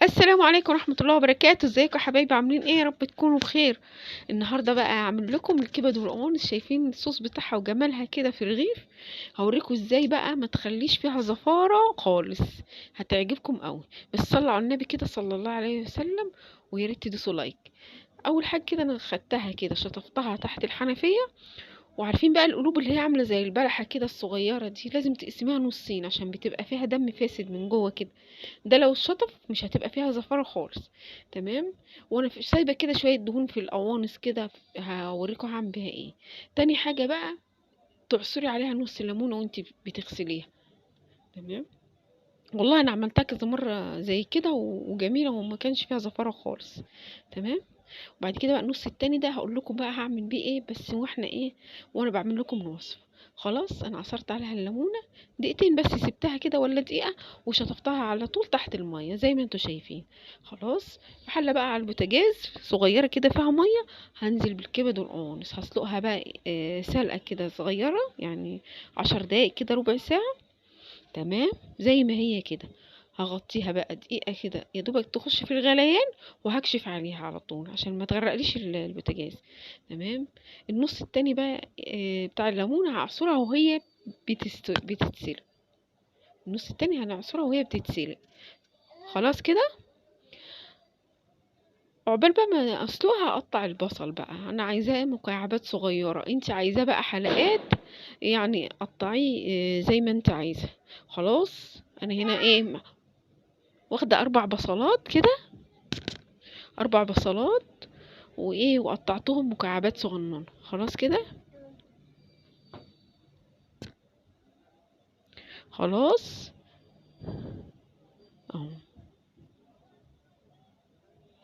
السلام عليكم ورحمة الله وبركاته. ازيكم يا حبايبي؟ عاملين ايه؟ يا رب تكونوا بخير. النهارده بقى هعمل لكم الكبد والقوانص. شايفين الصوص بتاعها وجمالها كده في الرغيف؟ هوريكم ازاي بقى ما تخليش فيها زفارة خالص. هتعجبكم قوي. بس صلوا على النبي كده صلى الله عليه وسلم، ويا ريت تدوسوا لايك. اول حاجه كده انا خدتها كده شطفتها تحت الحنفيه. وعارفين بقى القلوب اللي هي عاملة زي البلحة كده الصغيرة دي لازم تقسميها نصين عشان بتبقى فيها دم فاسد من جوه كده. ده لو اتشطف مش هتبقى فيها زفارة خالص. تمام. وانا سايبة كده شوية دهون في القوانص كده. هوريكم هعمل بيها ايه. تاني حاجة بقى، تعصري عليها نص ليمونة وانت بتغسليها. تمام. والله انا عملتها كذا مرة زي كده وجميلة وما كانش فيها زفارة خالص. تمام. وبعد كده بقى النص التاني ده هقول لكم بقى هعمل بيه ايه، بس واحنا ايه وانا بعمل لكم الوصفه. خلاص انا عصرت عليها الليمونه دقيقتين بس، سبتها كده ولا دقيقه وشطفتها على طول تحت الميه زي ما انتم شايفين. خلاص. في حله بقى على البوتاجاز صغيره كده فيها ميه، هنزل بالكبد والقوانص هسلقها بقى سلقه كده صغيره يعني 10 دقايق كده ربع ساعه. تمام. زي ما هي كده. هغطيها بقى دقيقة كده يا دوبك تخش في الغليان، وهكشف عليها على طول عشان ما تغرقليش البوتاجاز. تمام. النص التاني بقى بتاع الليمونة هعصرها وهي بتتسلق. النص التاني هنعصرها وهي بتتسلق. خلاص كده. عقبال بقى ما اسلقها اقطع البصل بقى، انا عايزاه مكعبات صغيرة، انت عايزاه بقى حلقات. يعني قطعيه زي ما انت عايزة. خلاص. انا هنا ايه واخدة 4 بصلات كده. 4 بصلات. وايه وقطعتهم مكعبات صغننة. خلاص كده. خلاص. اهو.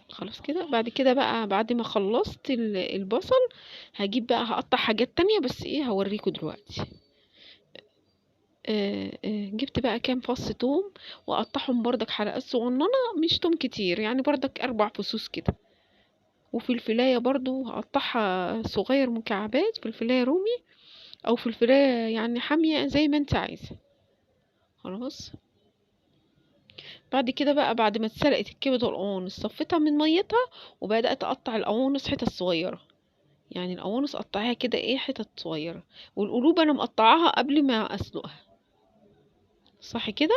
خلاص كده. بعد كده بقى بعد ما خلصت البصل، هجيب بقى هقطع حاجات تانية بس ايه هوريكم دلوقتي. جبت بقى كام فص توم، واقطعهم بردك حلقات صغننة. مش توم كتير يعني بردك 4 فصوص كده. وفلفلاية برضو هقطعها صغير مكعبات، فلفلاية رومي او فلفلاية يعني حامية زي ما انت عايزة. خلاص. بعد كده بقى بعد ما اتسلقت الكبد والقوانص صفيتها من ميتها، وبدأت اقطع القوانص حتت صغيرة. يعني القوانص قطعيها كده ايه حتت صغيرة. والقلوب انا مقطعاها قبل ما اسلقها. صح كده.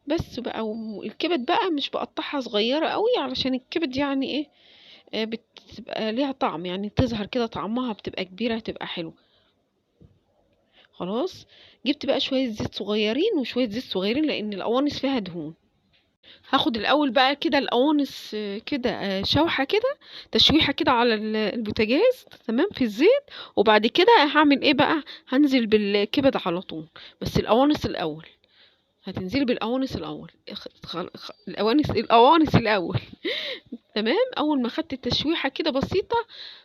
بس بقى والكبد بقى مش بقطعها صغيرة قوي علشان الكبد يعني ايه بتبقى ليها طعم، يعني تظهر كده طعمها بتبقى كبيرة هتبقى حلو. خلاص. جبت بقى شوية زيت صغيرين وشوية زيت صغيرين لان القوانص فيها دهون. هاخد الاول بقى كده القوانص كده شوحه كده، تشويحه كده على البوتاجاز. تمام في الزيت. وبعد كده هعمل ايه بقى، هنزل بالكبد على طول. بس القوانص الاول. هتنزلي بالقوانص الاول القوانص الاول. تمام. اول ما خدت التشويحه كده بسيطه،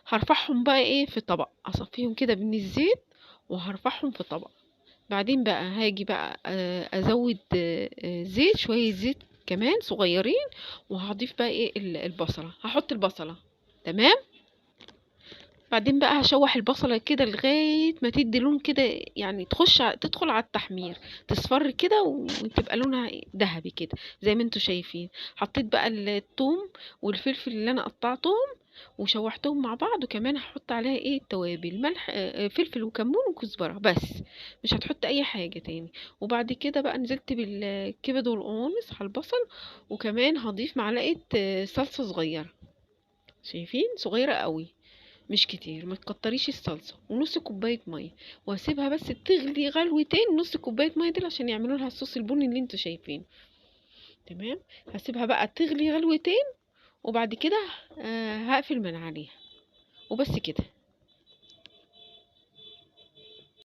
هرفعهم بقى ايه في طبق، اصفيهم كده من الزيت وهرفعهم في طبق. بعدين بقى هاجي بقى ازود زيت شوية زيت كمان صغيرين. وهضيف بقى ايه البصلة، هحط البصلة. تمام. بعدين بقى هشوح البصلة كده لغاية ما تدي لون كده، يعني تدخل على التحمير. تصفر كده وتبقى لونها ذهبي كده زي ما انتوا شايفين. حطيت بقى الثوم والفلفل اللي انا قطعتهم وشوحتهم مع بعض. وكمان هحط عليها ايه التوابل، ملح فلفل وكمون وكزبرة بس. مش هتحط اي حاجة تاني. وبعد كده بقى نزلت بالكبد والقوانص على البصل. وكمان هضيف معلقة صلصة صغيرة. شايفين صغيرة قوي. مش كتير، ما تكتريش الصلصة، ونص كوباية مية. وهسيبها بس تغلي غلوتين، نص كوباية مية دول عشان يعملوا لها الصوص البني اللي انتوا شايفينه. تمام. هسيبها بقى تغلي غلوتين. وبعد كده هقفل من عليها. وبس كده.